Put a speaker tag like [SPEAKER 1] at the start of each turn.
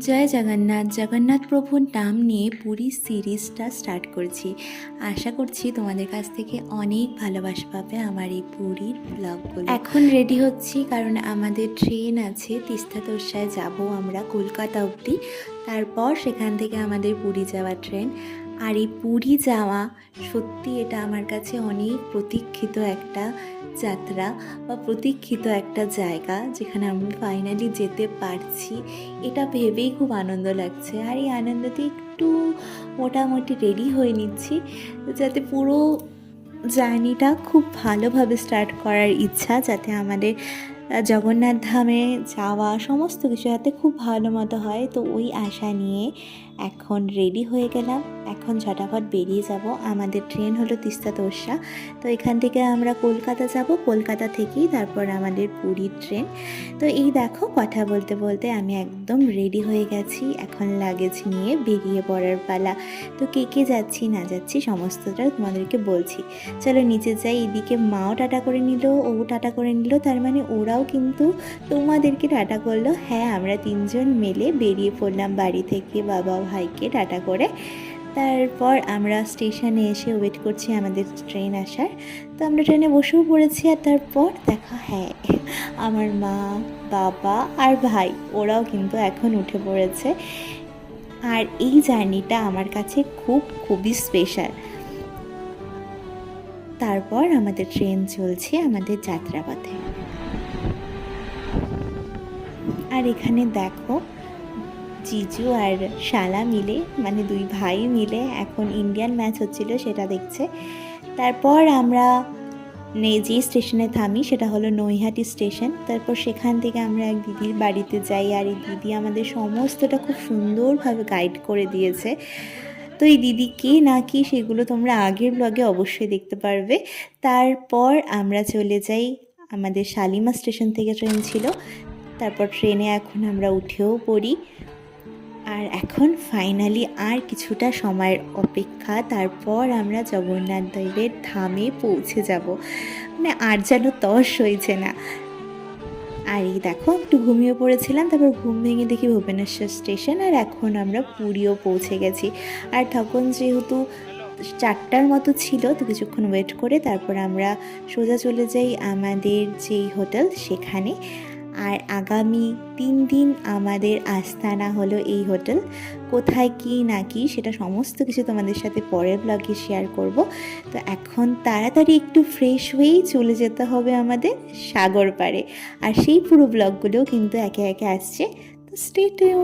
[SPEAKER 1] জয় জগন্নাথ। জগন্নাথ প্রভুর নাম নিয়ে পুরী সিরিজটা স্টার্ট করছি। আশা করছি তোমাদের কাছ থেকে অনেক ভালোবাসা পাবে আমার এই পুরীর ব্লগগুলো। এখন রেডি হচ্ছি কারণ আমাদের ট্রেন আছে, তিস্তা তোরসায় যাব আমরা কলকাতা অবধি, তারপর সেখান থেকে আমাদের পুরী যাওয়ার ট্রেন। আর এই পুরী যাওয়া সত্যি এটা আমার কাছে অনেক প্রতীক্ষিত একটা যাত্রা বা প্রতীক্ষিত একটা জায়গা, যেখানে আমি ফাইনালি যেতে পারছি। এটা ভেবেই খুব আনন্দ লাগছে। আর এই আনন্দতে একটু মোটামুটি রেডি হয়ে নিচ্ছি, যাতে পুরো জার্নিটা খুব ভালোভাবে স্টার্ট করার ইচ্ছা, যাতে আমাদের জগন্নাথ ধামে যাওয়া সমস্ত কিছু যাতে খুব ভালো মতো হয়। তো ওই আশা নিয়ে এখন রেডি হয়ে গেলাম। এখন ঝটাফট বেরিয়ে যাব। আমাদের ট্রেন হলো তিস্তা তোরসা। তো এখান থেকে আমরা কলকাতা যাব, কলকাতা থেকেই তারপর আমাদের পুরীর ট্রেন। তো এই দেখো, কথা বলতে বলতে আমি একদম রেডি হয়ে গেছি। এখন লাগেজ নিয়ে বেরিয়ে পড়ার পালা। তো কে কে যাচ্ছি না যাচ্ছি সমস্তটা তোমাদেরকে বলছি। চলো নিচে যাই। এদিকে মাও টাটা করে নিল, ও টাটা করে নিল, তার মানে ওরাও কিন্তু তোমাদেরকে টাটা করলো। হ্যাঁ, আমরা তিনজন মিলে বেরিয়ে পড়লাম বাড়ি থেকে, বাবা ভাইকে টাটা করে। তারপর আমরা স্টেশনে এসে ওয়েট করছি আমাদের ট্রেন আসার। তো আমরা ট্রেনে বসেও পড়েছি। আর তারপর দেখো, হ্যাঁ, আমার মা, বাবা আর ভাই ওরাও কিন্তু এখন উঠে পড়েছে। আর এই জার্নিটা আমার কাছে খুবই স্পেশাল। তারপর আমাদের ট্রেন চলছে আমাদের যাত্রাপথে। আর এখানে দেখো, জিজু আর শালা মিলে, মানে দুই ভাই মিলে এখন ইন্ডিয়ান ম্যাচ হচ্ছিল সেটা দেখছে। তারপর আমরা যে স্টেশনে থামি সেটা হলো নৈহাটি স্টেশন। তারপর সেখান থেকে আমরা এক দিদির বাড়িতে যাই। আর এই দিদি আমাদের সমস্তটা খুব সুন্দরভাবে গাইড করে দিয়েছে। তো এই দিদি কে না কি সেগুলো তোমরা আগের ব্লগে অবশ্যই দেখতে পারবে। তারপর আমরা চলে যাই, আমাদের শালিমার স্টেশন থেকে ট্রেন ছিল। তারপর ট্রেনে এখন আমরা উঠেও পড়ি। আর এখন ফাইনালি আর কিছুটা সময়ের অপেক্ষা, তারপর আমরা জগন্নাথ দেবের ধামে পৌঁছে যাব। মানে আর যেন তস হয়েছে না। আর এই দেখো, একটু ঘুমিয়ে পড়েছিলাম, তারপর ঘুম ভেঙে দেখি ভুবনেশ্বর স্টেশন। আর এখন আমরা পুরীও পৌঁছে গেছি। আর তখন যেহেতু 4টার মতো ছিল, তো কিছুক্ষণ ওয়েট করে তারপর আমরা সোজা চলে যাই আমাদের যেই হোটেল সেখানে। আর আগামী 3 দিন আমাদের আস্তানা হলো এই হোটেল। কোথায় কি না কি সেটা সমস্ত কিছু তোমাদের সাথে পরের ব্লগে শেয়ার করব। তো এখন তাড়াতাড়ি একটু ফ্রেশ হয়েই চলে যেতে হবে আমাদের সাগর পাড়ে। আর সেই পুরো ব্লগগুলোও কিন্তু একে একে আসছে। তো স্টে টিউন।